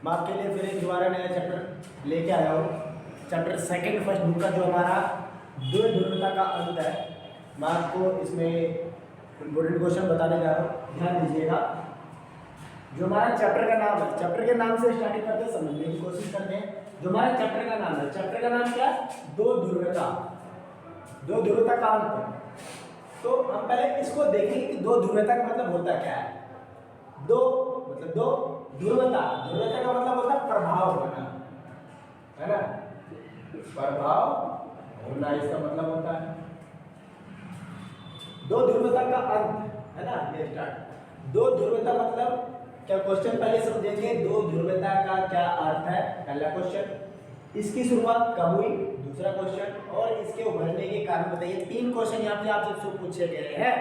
मैं आपके लिए फिर एक दोबारा नया चैप्टर लेके आया हूँ। चैप्टर सेकंड फर्स्ट बुक का जो हमारा द्विध्रुवता का अंत है, मैं आपको इसमें इम्पोर्टेंट क्वेश्चन बताने जा रहा हूँ, ध्यान दीजिएगा। जो हमारा चैप्टर का नाम है, चैप्टर के नाम से स्टार्टिंग करते हैं, समझने की कोशिश करते हैं। जो हमारे चैप्टर का नाम है, चैप्टर का नाम क्या है? दो ध्रुवता, दो ध्रुवता का अंत। तो हम पहले इसको देखेंगे कि दो ध्रुवता का मतलब होता क्या है। दो मतलब दो ध्रुवता, ध्रुवता का मतलब होता है प्रभाव होना, है ना, प्रभाव होना इसका मतलब होता है। दो ध्रुवता का अंत, है ना, ये स्टार्ट। दो ध्रुवता मतलब क्या? क्वेश्चन पहले समझेंगे, दो ध्रुवता का क्या अर्थ है, पहला क्वेश्चन। इसकी शुरुआत कब हुई, दूसरा क्वेश्चन, और इसके उभरने के कारण बताइए। तीन क्वेश्चन यहाँ पे आपसे पूछे गए हैं।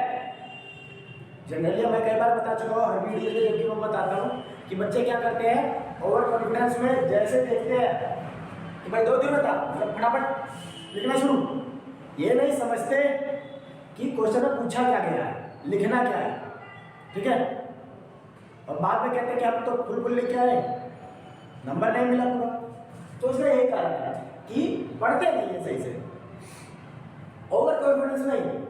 जनरली मैं कई बार बता चुका हूँ हर वीडियो में, जबकि मैं बताता हूँ कि बच्चे क्या करते हैं, ओवर कॉन्फिडेंस में जैसे देखते हैं कि भाई दो ध्रुवता मतलब फटाफट लिखना शुरू, ये नहीं समझते कि क्वेश्चन में पूछा क्या गया है, लिखना क्या है, ठीक है। और बाद में कहते हैं कि हम तो फुल लिख के आए, नंबर नहीं मिला पूरा। तो इसका यही कारण है कि पढ़ते नहीं है सही से, ओवर कॉन्फिडेंस नहीं।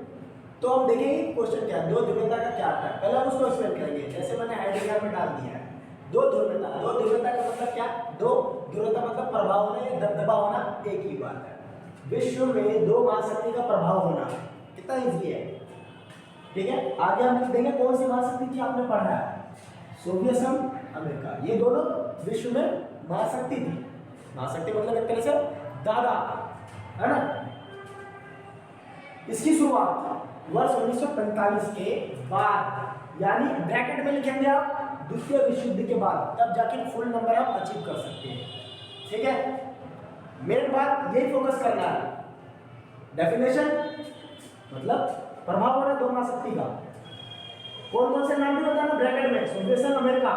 तो हम देखेंगे क्वेश्चन क्या है, दो ध्रुवता का क्या आता है, पहले हम उसको एक्सप्लेन करेंगे। जैसे मैंने हेडिंग में डाल दिया है दो ध्रुवता। दो ध्रुवता का मतलब क्या? दो ध्रुवता मतलब प्रभाव होना या दबदबा होना, एक ही बात है। विश्व में दो महाशक्ति का प्रभाव होना कितना ईजी है, ठीक है। आगे हम लिख देंगे कौन सी महाशक्ति थी, आपने पढ़ा है, सोवियत संघ, अमेरिका, ये दोनों विश्व में महाशक्ति थी। महाशक्ति मतलब एक तरह से दादा, है ना। इसकी शुरुआत वर्ष 1945 के बाद, यानी ब्रैकेट में लिखेंगे आप द्वितीय विश्व युद्ध के बाद, तब जाके फुल नंबर आप अचीव कर सकते हैं, ठीक है। मेन बात यही फोकस करना है। डेफिनेशन मतलब प्रभाव होना दो महाशक्ति का, कौन कौन से नाम भी बताना ब्रैकेट में, सोवियत संघ, अमेरिका।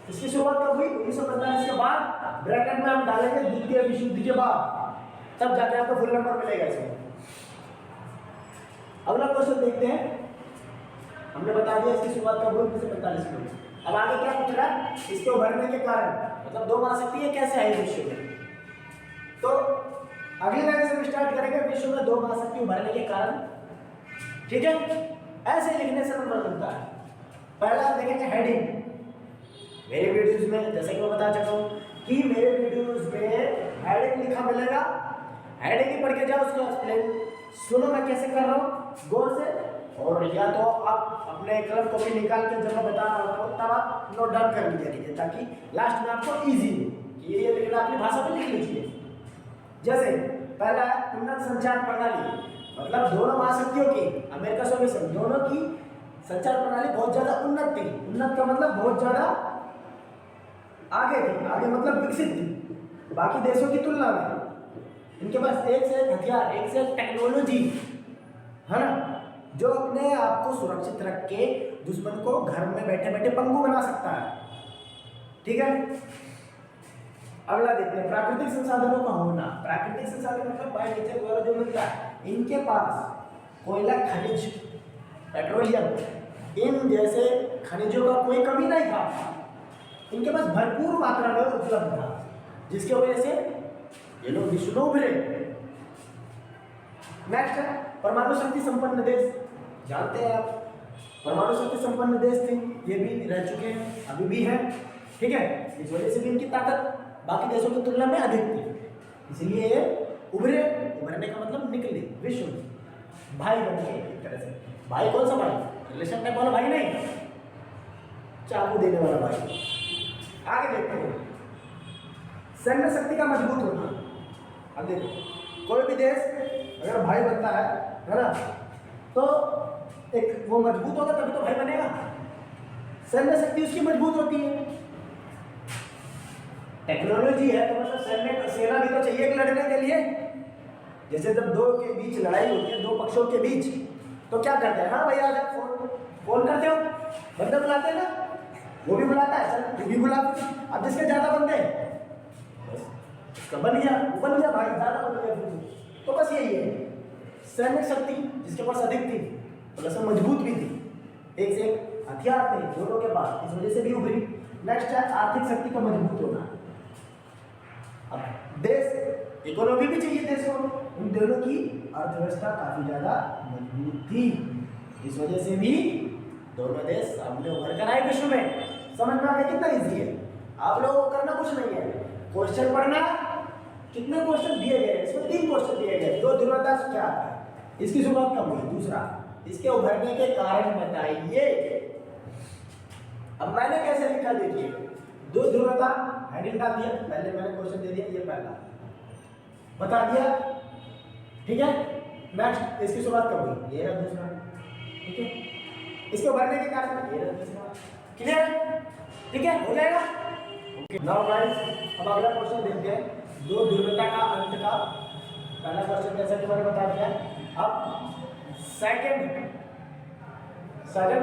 इसकी शुरुआत कब हुई? 1945 के बाद, ब्रैकेट में हम डालेंगे द्वितीय विश्व युद्ध के बाद, तब जाके आपको फुल नंबर मिलेगा इसमें। अगला क्वेश्चन देखते हैं। हमने बता दिया इसकी शुरुआत कब हुई, 1945 में। अब आगे क्या पूछ रहा है? इसके उभरने के कारण, मतलब दो महाशक्ति है कैसे आई विश्व में। तो अगली लाइन से हम स्टार्ट करेंगे, विश्व में दो महाशक्ति उभरने के कारण, ठीक है। ऐसे लिखने से नंबर मिलता है। पहला आप देखेंगे हेडिंग। मेरे वीडियोस में जैसे कि मैं बता चुका हूँ कि मेरे वीडियोस में हेडिंग लिखा मिलेगा, हेडिंग ही पढ़ के जाओ, उसको एक्सप्लेन सुनो मैं कैसे कर रहा हूँ गौर से। और या तो आप अपने कलम कॉपी निकाल के जब मैं बता रहा हूँ तब आप नोट डाउन कर लिया कीजिए, ताकि लास्ट में आपको इजी हो कि ये लिखना, अपनी भाषा में लिख लीजिए। जैसे पहला है उन्नत संचार प्रणाली, मतलब दोनों महाशक्तियों की, अमेरिका सोवियत संघ, दोनों की संचार प्रणाली बहुत ज्यादा उन्नत थी। उन्नत का मतलब बहुत ज्यादा आगे थी, आगे मतलब विकसित थी बाकी देशों की तुलना में। इनके पास एक से एक हथियार, एक से एक टेक्नोलॉजी, है ना, जो अपने आप को सुरक्षित रख के दुश्मन को घर में बैठे बैठे पंगु बना सकता है, ठीक है। अगला देखते हैं प्राकृतिक संसाधनों का होना। प्राकृतिक संसाधन मतलब बाय नेचर द्वारा जो मिलता है। इनके पास कोयला, खनिज, पेट्रोलियम, इन जैसे खनिजों का कोई कमी नहीं था। इनके पास भरपूर मात्रा में उपलब्ध था, जिसकी वजह से ये लोग विश्व में उभरे। नेक्स्ट है परमाणु शक्ति संपन्न देश। जानते हैं आप, परमाणु शक्ति संपन्न देश थे, ये भी रह चुके हैं, अभी भी है, ठीक है। इस वजह से भी इनकी ताकत बाकी देशों की तुलना में अधिक थी, इसलिए ये उभरे। उभरने का मतलब निकले विश्व में, भाई बन गए एक तरह से। भाई कौन सा भाई? रिलेशन टाइप वाला भाई नहीं, चाकू देने वाला भाई। आगे देखते हैं सैन्य शक्ति का मजबूत होना। अब देखो कोई भी देश अगर भाई बनता है ना, तो एक वो मजबूत होगा तभी तो भाई बनेगा। सैन्य शक्ति उसकी मजबूत होती है। टेक्नोलॉजी है तो मतलब सैन्य सेना भी तो चाहिए लड़ने के लिए। जैसे जब दो के बीच लड़ाई होती है, दो पक्षों के बीच, तो क्या करते हैं, हाँ भैया जब फोन करते हो, बंदे बुलाते हैं ना, वो भी बुलाता है, चल तू भी बुला। अब जिसके ज्यादा बंदे उसका बन गया, वो बन गया भाई, ज्यादा बन गया। तो बस यही है, सैन्य शक्ति जिसके पास अधिक थी, प्लस मजबूत भी थी, एक से एक हथियार थे दोनों के पास, इस वजह से भी उभरी। नेक्स्ट है आर्थिक शक्ति का मजबूत होना। अब देश इकोनॉमी भी चाहिए देश को, उन दोनों की अर्थव्यवस्था काफी ज्यादा मजबूत थी, इस वजह से भी दोनों देश सामने उभर कर आए विश्व में। समझ में आ गया कितना इजी है। आप लोगों को करना कुछ नहीं है, क्वेश्चन पढ़ना। कितने क्वेश्चन दिए गए, इसमें 3 क्वेश्चन दिए गए। दो ध्रुवता क्या है, इसकी शुरुआत कब हुई, दूसरा इसके उभरने के कारण बताइए। अब मैंने कैसे लिखा देखिए, दो ध्रुवता हेडिंग डाल दिया, पहले मैंने क्वेश्चन दे दिया, ये पहला बता दिया, ठीक है। नेक्स्ट इसकी शुरुआत कब हुई, ये रहा दूसरा, ठीक है। इसके उभरने के कारण ये रहा तीसरा, क्लियर, ठीक है, हो जाएगा। नाउ गाइस, अब अगला क्वेश्चन देखते हैं, दो ध्रुवता का अंत का। पहला क्वेश्चन जैसा कि मैंने बता दिया। अब सेकंड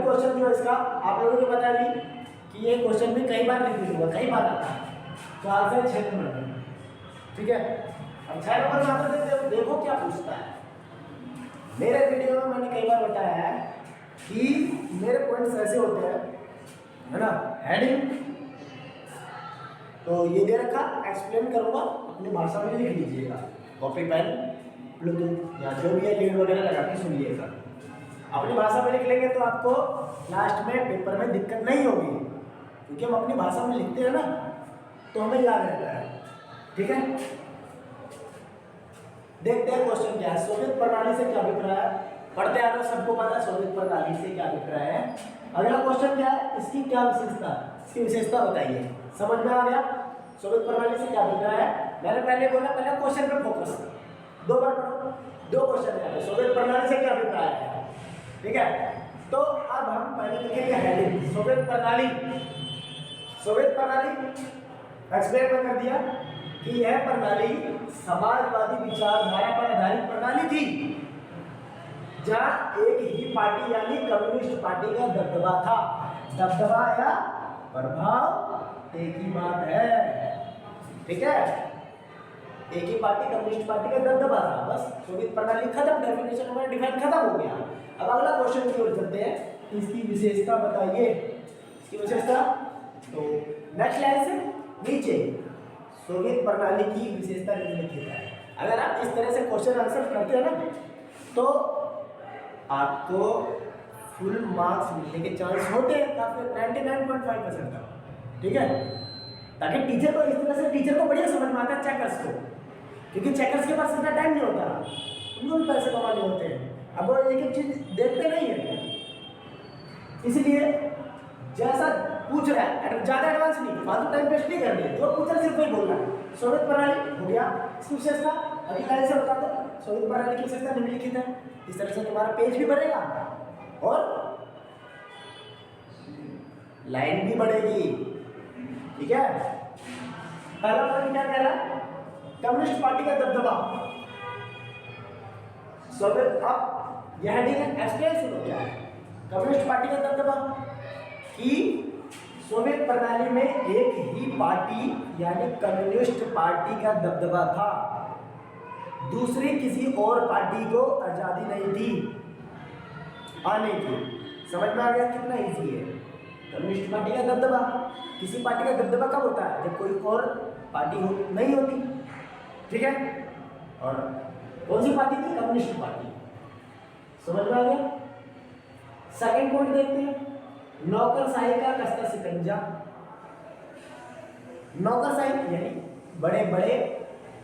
क्वेश्चन जो इसका आप लोगों को बता दी कि ये क्वेश्चन भी कई बार रिपीट हुआ, कई बार आता है, 4 से 6 नंबर में, ठीक है। अब 6 नंबर में आता देखो क्या पूछता है। मेरे वीडियो में मैंने कई बार बताया है कि मेरे पॉइंट्स ऐसे होते हैं, है ना, हेडिंग तो ये दे रखा, एक्सप्लेन करूंगा, अपनी भाषा में लिख लीजिएगा, कॉपी पेन ब्लूटूथ या जो भी है लीड वगैरह लगा के सुनिएगा। अपनी भाषा में लिख लेंगे तो आपको लास्ट में पेपर में दिक्कत नहीं होगी, क्योंकि हम अपनी भाषा में लिखते हैं ना, तो हमें याद रहता है, ठीक है। देखते हैं क्वेश्चन क्या है। सोवियत प्रणाली से क्या अभिप्राय है, पढ़ते आ रहे हो, सबको पता है सोवियत प्रणाली से क्या अभिप्राय है। अगला क्वेश्चन क्या है, इसकी क्या विशेषता, इसकी विशेषता बताइए। समझ में आ गया, सोवियत प्रणाली से क्या अभिप्राय है। मैंने पहले बोला, पहले क्वेश्चन पे फोकस, 2 बार पढ़ो, 2 क्वेश्चन है। सोवियत प्रणाली से क्या अभिप्राय है, ठीक है। तो अब हम पहले लिखेंगे हेडिंग, सोवियत प्रणाली एक्सप्लेन में कर दिया कि यह प्रणाली समाजवादी विचारधारा पर आधारित प्रणाली थी, जहां एक ही पार्टी यानी कम्युनिस्ट पार्टी का दबदबा था। दबदबा या प्रभाव एक ही बात है, ठीक है। एक ही पार्टी कम्युनिस्ट पार्टी का दबदबा था, बस सोवियत प्रणाली खत्म, डेफिनेशन में डिफाइन खत्म हो गया। अब अगला क्वेश्चन की ओर चलते हैं, इसकी विशेषता बताइए। इसकी विशेषता तो नेक्स्ट लाइन से नीचे, सोवियत प्रणाली की विशेषता निम्नलिखित है। अगर आप इस तरह से क्वेश्चन आंसर करते हैं ना, तो आपको फुल मार्क्स मिलने के चांस होते हैं काफी, 99.5% का, ठीक है। ताकि टीचर को इस तरह से, टीचर को बढ़िया समझ में आता है चेकर्स को, क्योंकि चेकर्स के पास इतना टाइम नहीं होता, उनको भी पैसे कमाने होते हैं। अब वो एक चीज देखते नहीं है, इसलिए जैसा पूछ रहा है ज्यादा एडवांस नहीं, फालतू टाइम वेस्ट नहीं करनी, जो पूछ रहा सिर्फ वही बोलना है। सोवियत प्रणाली हो गया, इसकी विशेषता अगली लाइन से बता दो। सोवियत प्रणाली की विशेषता निम्नलिखित है। इस तरह से तुम्हारा पेज भी बढ़ेगा और लाइन भी बढ़ेगी, ठीक है। पहला पॉइंट क्या कह रहा है, कम्युनिस्ट पार्टी का दबदबा। सोवियत, अब यह हेडिंग एक्सप्लेन सुनो क्या है। कम्युनिस्ट पार्टी का दबदबा कि सोवियत प्रणाली में एक ही पार्टी यानी कम्युनिस्ट पार्टी का दबदबा था, दूसरी किसी और पार्टी को आजादी नहीं थी आने की। समझ में आ गया कितना इजी है। कम्युनिस्ट पार्टी का दबदबा, किसी पार्टी का दबदबा कब होता है, जब कोई और पार्टी नहीं होती, ठीक है। और कौन सी पार्टी थी, कम्युनिस्ट पार्टी। समझ में आ गया। सेकंड पॉइंट देखते हैं, नौकरशाही का कस्ता शिकंजा। नौकरशाही यानी बड़े बड़े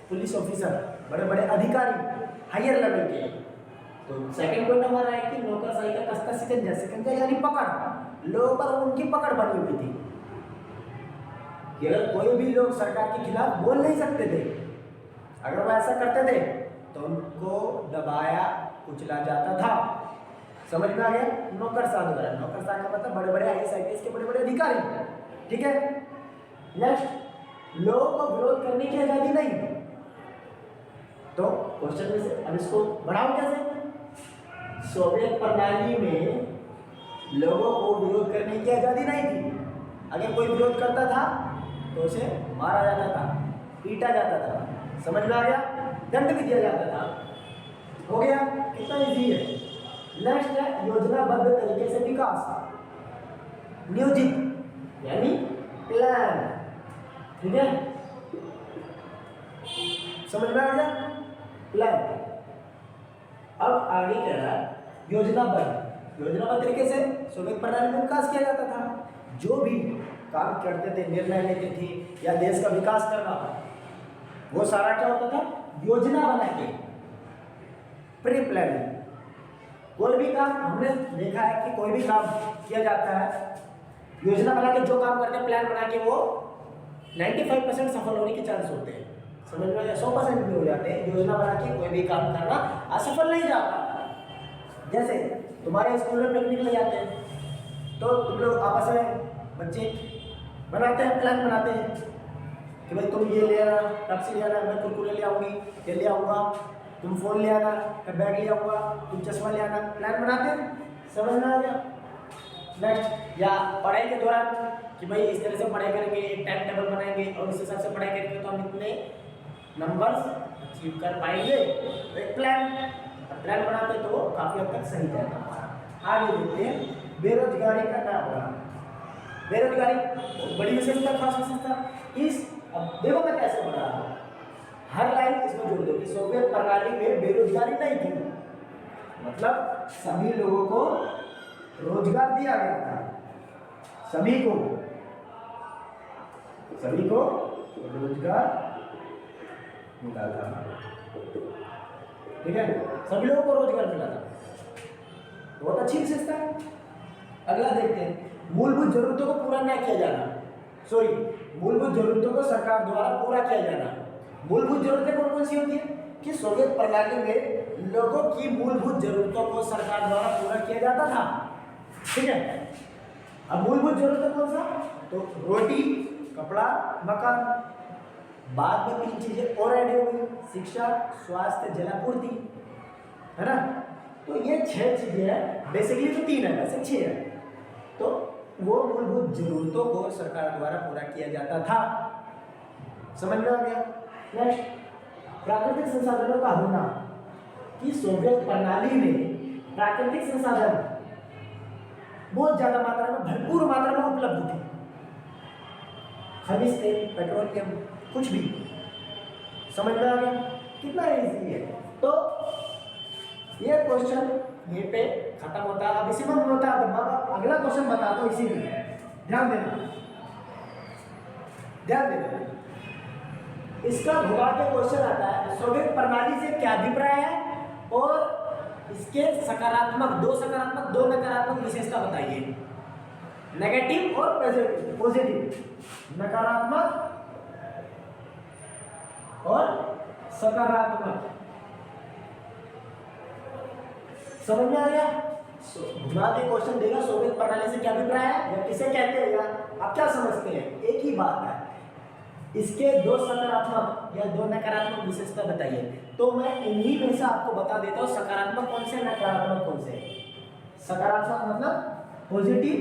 पुलिस ऑफिसर, बड़े बड़े अधिकारी, हायर लेवल के। तो सेकंड पॉइंट हमारा है कि नौकरशाही का कस्ता शिकंजा, शिकंजा यानी पकड़, लोगों पर उनकी पकड़ बनी हुई थी कि अगर कोई भी लोग सरकार के खिलाफ बोल नहीं सकते थे, अगर वो ऐसा करते थे तो उनको दबाया कुचला जाता था। समझ में आ गया। नौकरशाह द्वारा, नौकरशाह का मतलब बड़े बड़े IAS IPS के बड़े बड़े अधिकारी, ठीक है। नेक्स्ट, लोगों को विरोध करने की आजादी नहीं। तो क्वेश्चन में से अब इसको बढ़ाओ कैसे। सोवियत प्रणाली में लोगों को विरोध करने की आजादी नहीं थी। अगर कोई विरोध करता था तो उसे मारा जाता था, पीटा जाता था। समझ में आ गया। दंड भी दिया जाता था। हो गया, कितना इजी है। नेक्स्ट है योजनाबद्ध तरीके से विकास। नियोजित यानी प्लान। ठीक है, समझ में आ गया? प्लान। अब आगे कह रहा है योजनाबद्ध। योजनाबद्ध तरीके से सोवियत प्रणाली में विकास किया जाता था। जो भी काम करते थे, निर्णय लेते थे या देश का विकास करना, वो सारा क्या होता था? योजना बना के, प्री प्लानिंग। कोई भी काम हमने देखा है कि कोई भी काम किया जाता है योजना बना के, जो काम करते हैं प्लान बना के, वो 95% सफल होने के चांस होते हैं। समझ में आया? 100% भी हो जाते हैं। योजना बना के कोई भी काम करना असफल नहीं जाता। जैसे तुम्हारे स्कूल में पिकनिक ले जाते हैं, तो तुम लोग आपस में बच्चे बनाते हैं, प्लान बनाते हैं कि भाई तुम ये ले आना, पेप्सी ले आना, मैं कुरकुरे ले आऊँगी, ये ले आऊँगा, तुम फोन ले आना, मैं बैग ले आऊँगा, तुम चश्मा ले आना। प्लान बनाते हैं। समझ में आ गया? नेक्स्ट, या पढ़ाई के दौरान कि भाई इस तरह से पढ़ाई करेंगे, एक टाइम टेबल बनाएंगे और इस हिसाब से पढ़ाई करेंगे तो हम इतने नंबर्स अचीव कर पाएंगे। तो एक प्लान बनाते तो काफ़ी हद तक सही जाएगा हमारा। आगे देखते हैं बेरोजगारी का क्या होगा। बेरोजगारी बहुत बड़ी विशेषता, खास विशेषता। अब देखो मैं कैसे बता रहा हूँ, हर लाइन इसमें जोड़ दो कि सोवियत प्रणाली में बेरोजगारी नहीं थी, मतलब सभी लोगों को रोजगार दिया गया था। सभी को रोजगार मिला था। ठीक है, सभी लोगों को रोजगार मिला था। बहुत अच्छी विशेषता है। अगला देखते हैं, मूलभूत जरूरतों को पूरा न किया जाना। मूलभूत जरूरतों को सरकार द्वारा पूरा किया जाना। मूलभूत जरूरतें कौन कौन सी होती है? कि सोवियत प्रणाली में लोगों की मूलभूत जरूरतों को सरकार द्वारा पूरा किया जाता था। ठीक है, अब मूलभूत जरूरतें कौन सा? तो रोटी, कपड़ा, मकान। बाद में 3 चीजें और ऐड हो गई, शिक्षा, स्वास्थ्य, जलापूर्ति, है ना? तो ये 6 चीजें हैं। बेसिकली तो 3 है, वैसे 6 है। तो वो मूलभूत जरूरतों को सरकार द्वारा पूरा किया जाता था। समझ में आ गया? नेक्स्ट, प्राकृतिक संसाधनों का होना। कि सोवियत प्रणाली में प्राकृतिक संसाधन बहुत ज्यादा मात्रा में, भरपूर मात्रा में उपलब्ध थे। खनिज तेल, पेट्रोलियम, कुछ भी। समझ में आ गया? कितना इजी है। तो ये क्वेश्चन ये पे खत्म होता है। अब इसी में होता है, तो अगला क्वेश्चन बताता हूँ इसी में। ध्यान देना। इसका भूगोल के क्वेश्चन आता है, सोवियत प्रणाली से क्या अभिप्राय है और इसके सकारात्मक, 2 सकारात्मक 2 नकारात्मक विशेषता बताइए। नेगेटिव और पॉजिटिव। नकारात्मक और सकारात्मक। समझ में आ गया? भूगोल क्वेश्चन देगा, सोवियत प्रणाली से क्या अभिप्राय है या किसे कहते हैं, या आप क्या समझते हैं? एक ही बात है। इसके 2 सकारात्मक या 2 नकारात्मक विशेषता बताइए। तो मैं इन्हीं में से आपको बता देता हूँ सकारात्मक कौन से, नकारात्मक कौन से। सकारात्मक मतलब पॉजिटिव।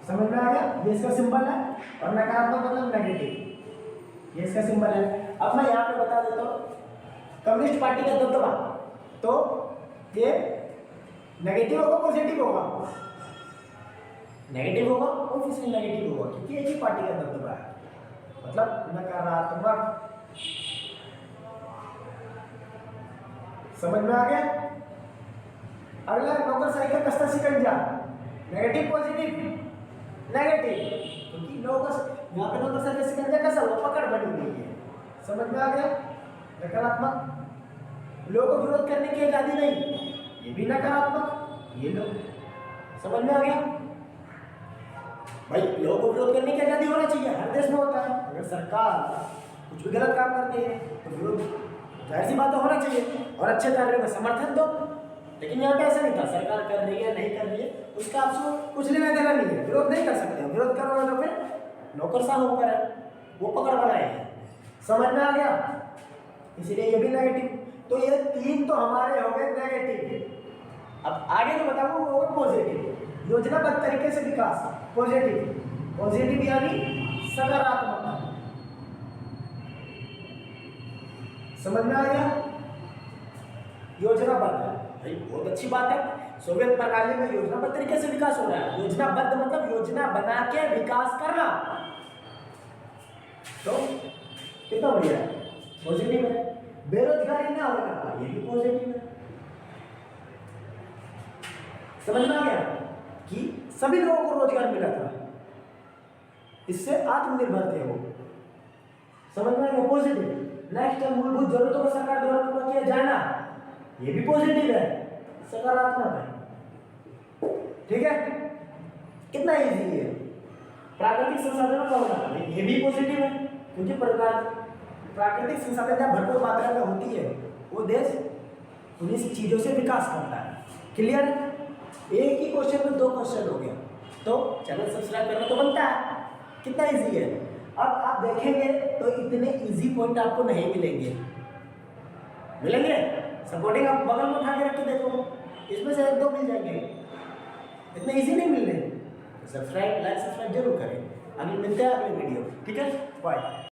समझ में आ गया? ये इसका सिंबल है। और नकारात्मक मतलब नेगेटिव, ये इसका सिंबल है। अब मैं यहाँ पे बता देता हूँ, कम्युनिस्ट पार्टी का दबदबा, तो ये नेगेटिव होगा, पॉजिटिव होगा? नेगेटिव होगा, ऑब्वियसली नेगेटिव होगा, क्योंकि एक ही पार्टी का दबदबा है, मतलब नकारात्मक। समझ में आ गया? अगला, नौकरशाही का कस्ता शिकंजा। Negative, positive? नेगेटिव, क्योंकि यहाँ पे नौकरशाही का शिकंजा कैसा हुआ? पकड़ बनी हुई है। समझ में आ गया? नकारात्मक। लोगों को विरोध करने की आजादी नहीं, ये भी नकारात्मक। ये लोग, समझ में आ गया? भाई लोगों को विरोध करने की आजादी होना चाहिए, हर देश में होता है। अगर सरकार कुछ भी गलत काम करती है तो विरोध, जाहिर सी बात होना चाहिए, और अच्छे कार्यों का समर्थन दो। लेकिन यहाँ पे ऐसा नहीं था, सरकार कर रही है नहीं कर रही है उसका आपको कुछ लेना देना नहीं है, विरोध नहीं कर सकते। विरोध करोगे तो फिर नौकरशाह ऊपर है, वो पकड़ बनाए हैं। समझ में आ गया? इसीलिए ये भी नेगेटिव। तो ये 3 तो हमारे हो गए नेगेटिव। अब आगे जो बताऊंगा वो होगा पॉजिटिव। योजनाबद्ध तरीके से विकास, पॉजिटिव यानी सकारात्मक। समझ में आ गया? योजनाबद्ध, भाई बहुत अच्छी बात है। सोवियत प्रणाली में योजनाबद्ध तरीके से विकास हो रहा है। योजनाबद्ध मतलब योजना बना के विकास करना। कितना बढ़िया है, पॉजिटिव है। बेरोजगारी ना होगा, ये भी पॉजिटिव है। समझ में आ गया कि सभी लोगों को रोजगार मिला था, इससे आत्मनिर्भर थे वो। समझ में आ गया, पॉजिटिव। नेक्स्ट है मूलभूत जरूरतों को सरकार द्वारा पूरा किया जाना, ये भी पॉजिटिव है, सकारात्मक है। ठीक है, कितना इजी है। प्राकृतिक संसाधनों का होना, ये भी पॉजिटिव है, क्योंकि प्राकृतिक संसाधन जब भरपूर मात्रा में होती है वो देश उन्हीं चीजों से विकास करता है। क्लियर? एक ही क्वेश्चन में 2 क्वेश्चन हो गया, तो चैनल सब्सक्राइब करना तो बनता है। कितना इजी है। अब आप देखेंगे तो इतने इजी पॉइंट आपको नहीं मिलेंगे, मिलेंगे सपोर्टिंग आप बगल में उठा के रख के देखो, इसमें से 1-2 मिल जाएंगे, इतने इजी नहीं मिल रहे। सब्सक्राइब, लाइक, सब्सक्राइब जरूर करें। अगले मिलते हैं अगले वीडियो। ठीक है, बाय।